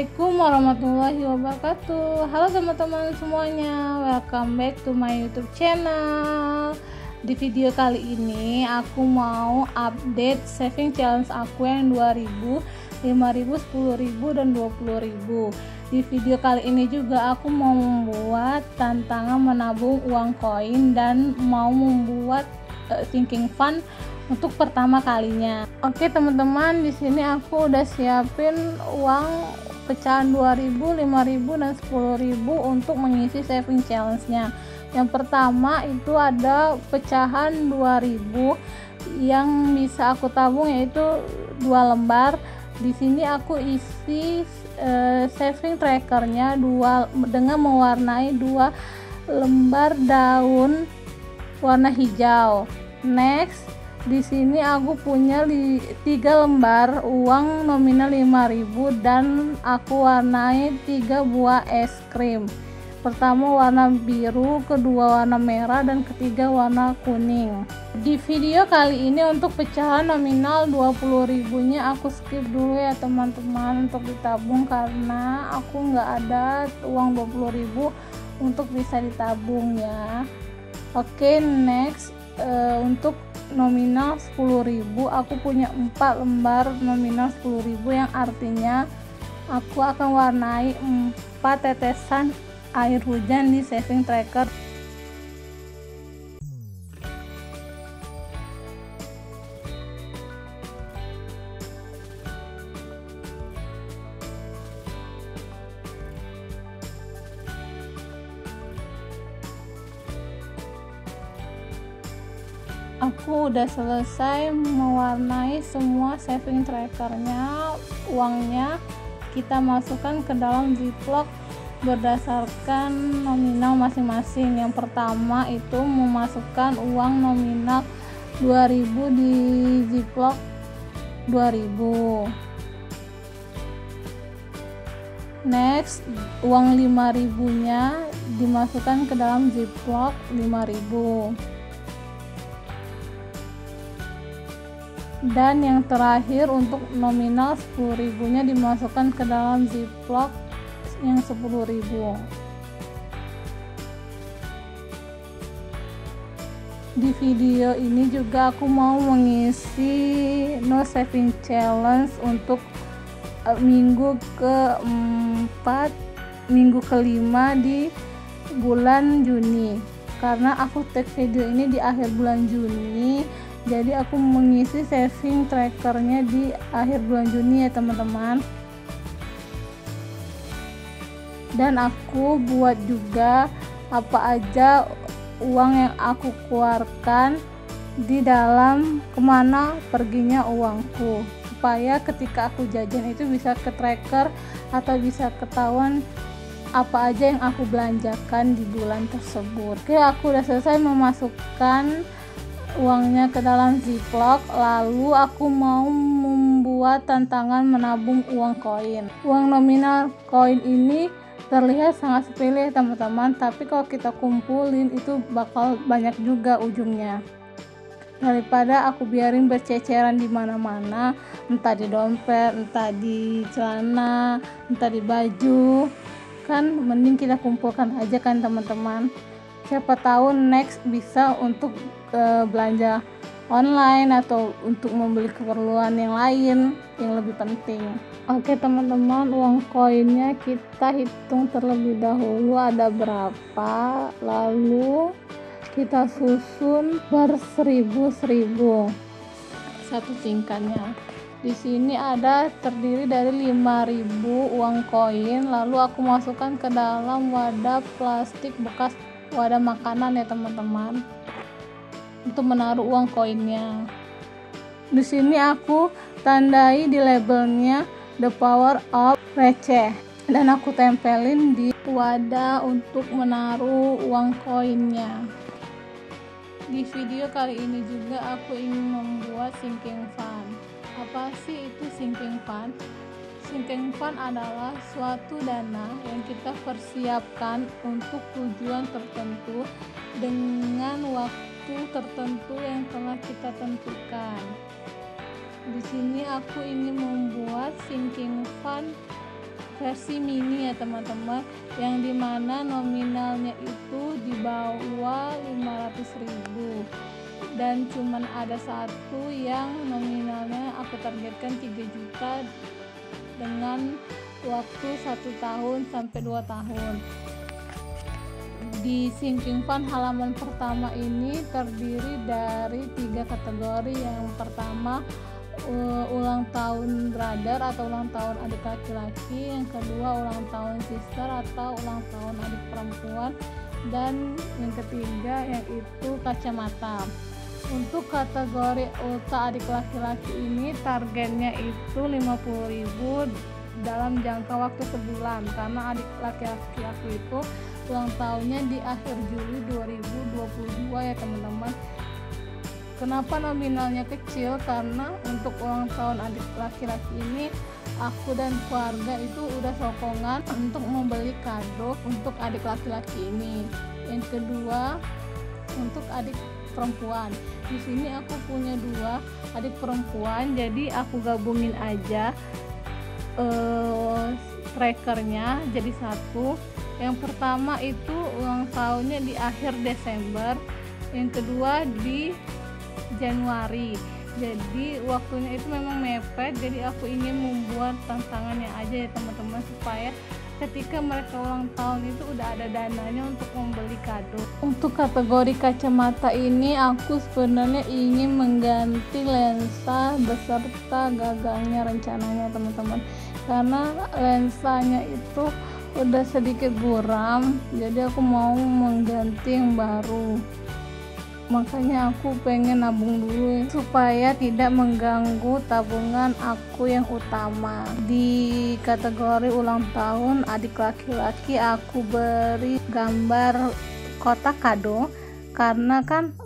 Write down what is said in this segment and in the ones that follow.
Assalamualaikum warahmatullahi wabarakatuh. Halo teman-teman semuanya, welcome back to my YouTube channel. Di video kali ini aku mau update saving challenge aku yang 2000, 5000, 10000 dan 20000. Di video kali ini juga aku mau membuat tantangan menabung uang koin dan mau membuat sinking fund untuk pertama kalinya. Oke teman-teman, di sini aku udah siapin uang pecahan 2000, 5000 dan 10000 untuk mengisi saving challenge-nya. Yang pertama itu ada pecahan 2000 yang bisa aku tabung, yaitu 2 lembar. Di sini aku isi saving trackernya dengan mewarnai 2 lembar daun warna hijau. Next, di sini aku punya 3 lembar uang nominal 5000 dan aku warnai 3 buah es krim. Pertama warna biru, kedua warna merah, dan ketiga warna kuning. Di video kali ini untuk pecahan nominal 20000 nya aku skip dulu ya teman-teman untuk ditabung, karena aku nggak ada uang 20000 untuk bisa ditabung ya. Oke, next, untuk nominal 10000 aku punya 4 lembar nominal 10000 yang artinya aku akan warnai 4 tetesan air hujan di saving tracker. Aku udah selesai mewarnai semua saving trackernya. Uangnya kita masukkan ke dalam ziplock berdasarkan nominal masing-masing. Yang pertama itu memasukkan uang nominal 2000 di ziplock 2000. Next, uang 5000 nya dimasukkan ke dalam ziplock 5000. Dan yang terakhir untuk nominal 10000 nya dimasukkan ke dalam ziplock yang 10000. Di video ini juga aku mau mengisi no saving challenge untuk minggu keempat, minggu kelima di bulan Juni, karena aku take video ini di akhir bulan Juni. Jadi aku mengisi saving trackernya di akhir bulan Juni ya teman-teman. Dan aku buat juga apa aja uang yang aku keluarkan di dalam kemana perginya uangku, supaya ketika aku jajan itu bisa ke tracker atau bisa ketahuan apa aja yang aku belanjakan di bulan tersebut. Oke, aku udah selesai memasukkan uangnya ke dalam ziplock. Lalu aku mau membuat tantangan menabung uang koin. Uang nominal koin ini terlihat sangat sepele teman-teman, tapi kalau kita kumpulin itu bakal banyak juga ujungnya. Daripada aku biarin berceceran di mana-mana, entah di dompet, entah di celana, entah di baju, kan mending kita kumpulkan aja kan teman-teman. Siapa tahu next bisa untuk belanja online atau untuk membeli keperluan yang lain yang lebih penting. Oke teman-teman, uang koinnya kita hitung terlebih dahulu ada berapa, lalu kita susun per 1000 satu tingkatnya. Di sini ada terdiri dari 5000 uang koin, lalu aku masukkan ke dalam wadah plastik bekas wadah makanan ya teman-teman, untuk menaruh uang koinnya. Di sini aku tandai di labelnya the power of receh, dan aku tempelin di wadah untuk menaruh uang koinnya. Di video kali ini juga aku ingin membuat sinking fund. Apa sih itu sinking fund? Sinking fund adalah suatu dana yang kita persiapkan untuk tujuan tertentu dengan waktu tertentu yang telah kita tentukan. Di sini aku ingin membuat sinking fund versi mini ya teman-teman, yang dimana nominalnya itu di bawah 500.000, dan cuman ada satu yang nominalnya aku targetkan 3 juta dengan waktu 1 tahun sampai 2 tahun. Di Sinking Fun halaman pertama ini terdiri dari 3 kategori. Yang pertama ulang tahun brother atau ulang tahun adik laki-laki, yang kedua ulang tahun sister atau ulang tahun adik perempuan, dan yang ketiga yaitu kacamata. Untuk kategori ulta adik laki-laki ini targetnya itu 50.000 dalam jangka waktu sebulan, karena adik laki-laki aku itu ulang tahunnya di akhir Juli 2022 ya teman-teman. Kenapa nominalnya kecil? Karena untuk ulang tahun adik laki-laki ini aku dan keluarga itu udah sokongan untuk membeli kado untuk adik laki-laki ini. Yang kedua untuk adik perempuan. Di sini aku punya 2 adik perempuan, jadi aku gabungin aja trackernya jadi 1. Yang pertama itu ulang tahunnya di akhir Desember, yang kedua di Januari. Jadi waktunya itu memang mepet, jadi aku ingin membuat tantangannya aja ya teman-teman, supaya ketika mereka ulang tahun itu udah ada dananya untuk membeli kado. Untuk kategori kacamata ini aku sebenarnya ingin mengganti lensa beserta gagangnya rencananya teman-teman, karena lensanya itu udah sedikit buram, jadi aku mau mengganti yang baru. Makanya aku pengen nabung dulu supaya tidak mengganggu tabungan aku yang utama. Di kategori ulang tahun adik laki-laki aku beri gambar kotak kado, karena kan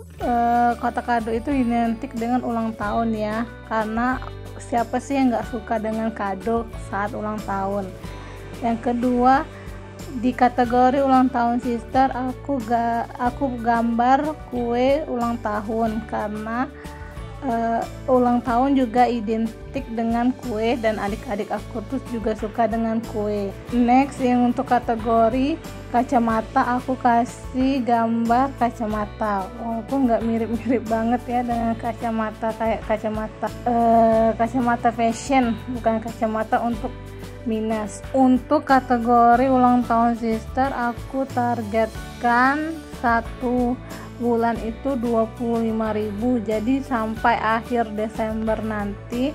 kotak kado itu identik dengan ulang tahun ya, karena siapa sih yang gak suka dengan kado saat ulang tahun. Yang kedua di kategori ulang tahun sister aku gambar kue ulang tahun, karena ulang tahun juga identik dengan kue dan adik-adik aku tuh juga suka dengan kue. Next yang untuk kategori kacamata aku kasih gambar kacamata, walaupun nggak mirip-mirip banget ya dengan kacamata kayak kacamata fashion, bukan kacamata untuk minus. Untuk kategori ulang tahun sister aku targetkan 1 bulan itu 25.000, jadi sampai akhir Desember nanti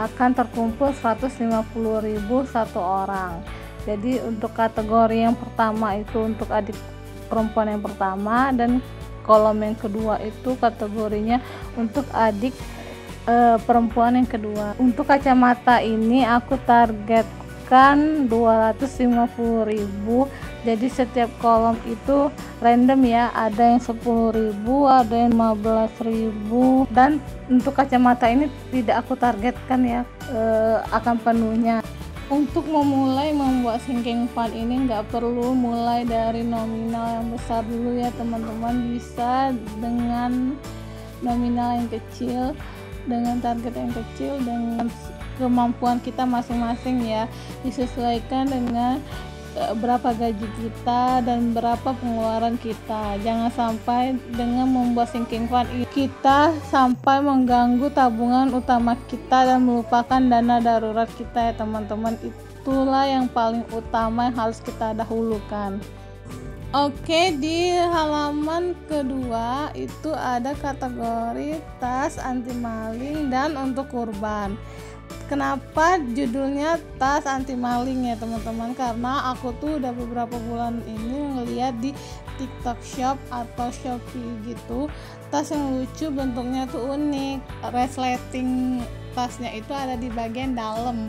akan terkumpul 150.000 satu orang. Jadi untuk kategori yang pertama itu untuk adik perempuan yang pertama, dan kolom yang kedua itu kategorinya untuk adik perempuan yang kedua. Untuk kacamata ini aku targetkan 250.000, jadi setiap kolom itu random ya, ada yang 10.000, ada yang 15.000, dan untuk kacamata ini tidak aku targetkan ya akan penuhnya. Untuk memulai membuat Sinking Fun ini nggak perlu mulai dari nominal yang besar dulu ya teman-teman, bisa dengan nominal yang kecil, dengan target yang kecil, dengan kemampuan kita masing-masing ya, disesuaikan dengan berapa gaji kita dan berapa pengeluaran kita. Jangan sampai dengan membuat Sinking Fun kita sampai mengganggu tabungan utama kita dan melupakan dana darurat kita ya teman-teman. Itulah yang paling utama yang harus kita dahulukan. Oke, di halaman kedua itu ada kategori tas anti maling dan untuk kurban. Kenapa judulnya tas anti maling ya teman-teman? Karena aku tuh udah beberapa bulan ini ngeliat di TikTok Shop atau Shopee gitu, tas yang lucu, bentuknya tuh unik. Resleting tasnya itu ada di bagian dalam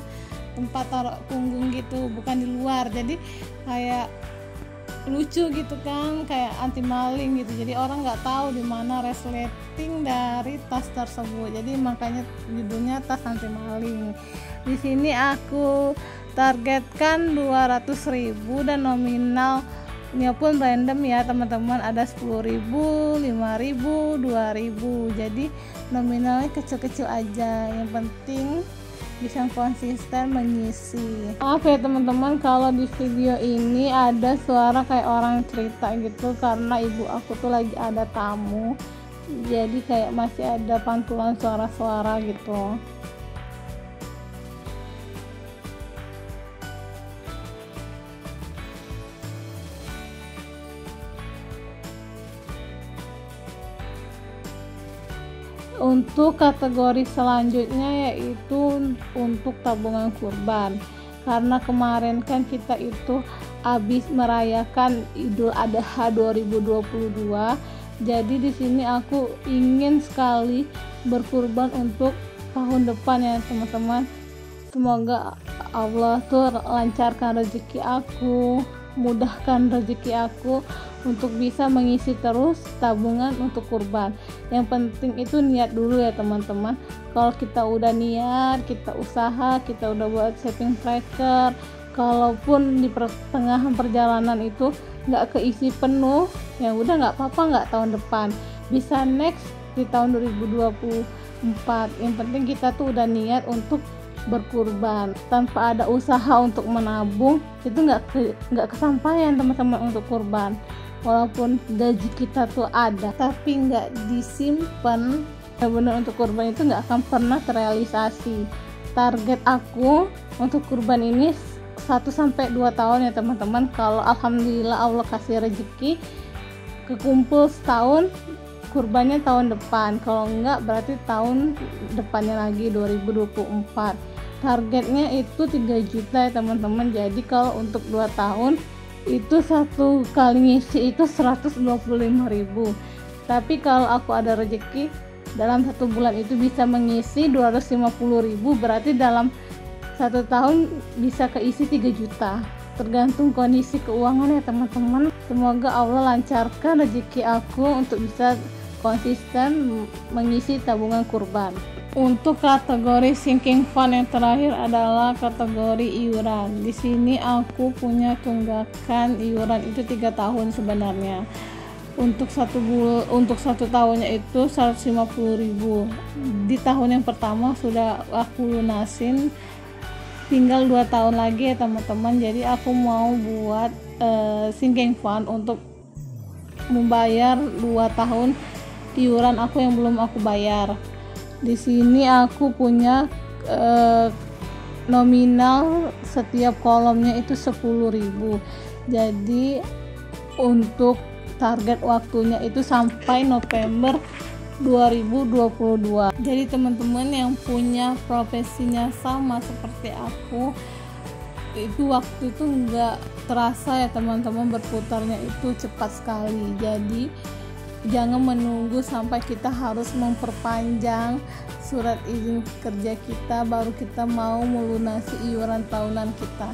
tempat taruh punggung gitu, bukan di luar. Jadi kayak lucu gitu kan, kayak anti maling gitu, jadi orang nggak tahu di mana resleting dari tas tersebut, jadi makanya judulnya tas anti maling. Di sini aku targetkan 200.000 dan nominalnya pun random ya teman-teman, ada 10.000, 5.000, 2.000, jadi nominalnya kecil-kecil aja. Yang penting bisa konsisten mengisi. Maaf ya teman-teman kalau di video ini ada suara kayak orang cerita gitu, karena ibu aku tuh lagi ada tamu, jadi kayak masih ada pantulan suara-suara gitu. Untuk kategori selanjutnya yaitu untuk tabungan kurban, karena kemarin kan kita itu habis merayakan Idul Adha 2022. Jadi di sini aku ingin sekali berkurban untuk tahun depan ya teman-teman. Semoga Allah tuh lancarkan rezeki aku, mudahkan rezeki aku untuk bisa mengisi terus tabungan untuk kurban. Yang penting itu niat dulu ya teman-teman. Kalau kita udah niat, kita usaha, kita udah buat saving tracker, kalaupun di pertengahan perjalanan itu nggak keisi penuh, ya udah nggak apa-apa, nggak tahun depan, bisa next di tahun 2024. Yang penting kita tuh udah niat untuk berkurban. Tanpa ada usaha untuk menabung itu nggak kesampaian teman-teman untuk kurban. Walaupun gaji kita tuh ada tapi nggak disimpan benar-benar untuk kurban, itu nggak akan pernah terrealisasi. Target aku untuk kurban ini 1-2 tahun ya teman-teman. Kalau alhamdulillah Allah kasih rezeki kekumpul setahun, kurbannya tahun depan. Kalau enggak berarti tahun depannya lagi 2024. Targetnya itu 3 juta ya teman-teman. Jadi kalau untuk 2 tahun itu satu kali ngisi itu 125.000. Tapi kalau aku ada rezeki dalam 1 bulan itu bisa mengisi 250.000, berarti dalam 1 tahun bisa keisi 3 juta. Tergantung kondisi keuangan ya teman-teman. Semoga Allah lancarkan rezeki aku untuk bisa konsisten mengisi tabungan kurban. Untuk kategori sinking fund yang terakhir adalah kategori iuran. Di sini aku punya tunggakan iuran itu 3 tahun sebenarnya. Untuk satu tahunnya itu 150.000. Di tahun yang pertama sudah aku lunasin, tinggal 2 tahun lagi ya teman-teman. Jadi aku mau buat sinking fund untuk membayar 2 tahun iuran aku yang belum aku bayar. Di sini aku punya nominal setiap kolomnya itu 10.000. Jadi untuk target waktunya itu sampai November 2022. Jadi teman-teman yang punya profesinya sama seperti aku, itu waktu itu nggak terasa ya teman-teman, berputarnya itu cepat sekali. Jadi jangan menunggu sampai kita harus memperpanjang surat izin kerja kita baru kita mau melunasi iuran tahunan kita.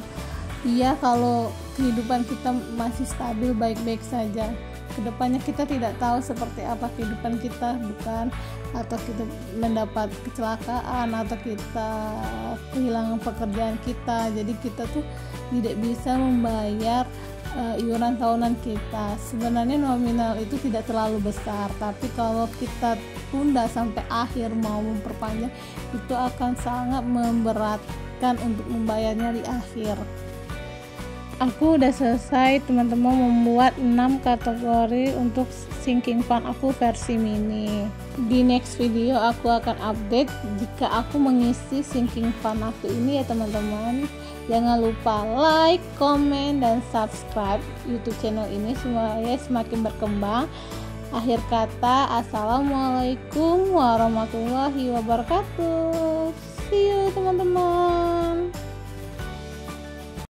Iya, kalau kehidupan kita masih stabil baik-baik saja. Kedepannya kita tidak tahu seperti apa kehidupan kita, bukan, atau kita mendapat kecelakaan atau kita kehilangan pekerjaan kita. Jadi kita tuh tidak bisa membayar iuran tahunan kita. Sebenarnya nominal itu tidak terlalu besar, tapi kalau kita tunda sampai akhir mau memperpanjang, itu akan sangat memberatkan untuk membayarnya di akhir. Aku udah selesai teman-teman membuat 6 kategori untuk sinking fund aku versi mini. Di next video aku akan update jika aku mengisi sinking fund aku ini ya teman-teman. Jangan lupa like, komen, dan subscribe YouTube channel ini supaya semakin berkembang. Akhir kata, assalamualaikum warahmatullahi wabarakatuh. See you teman-teman.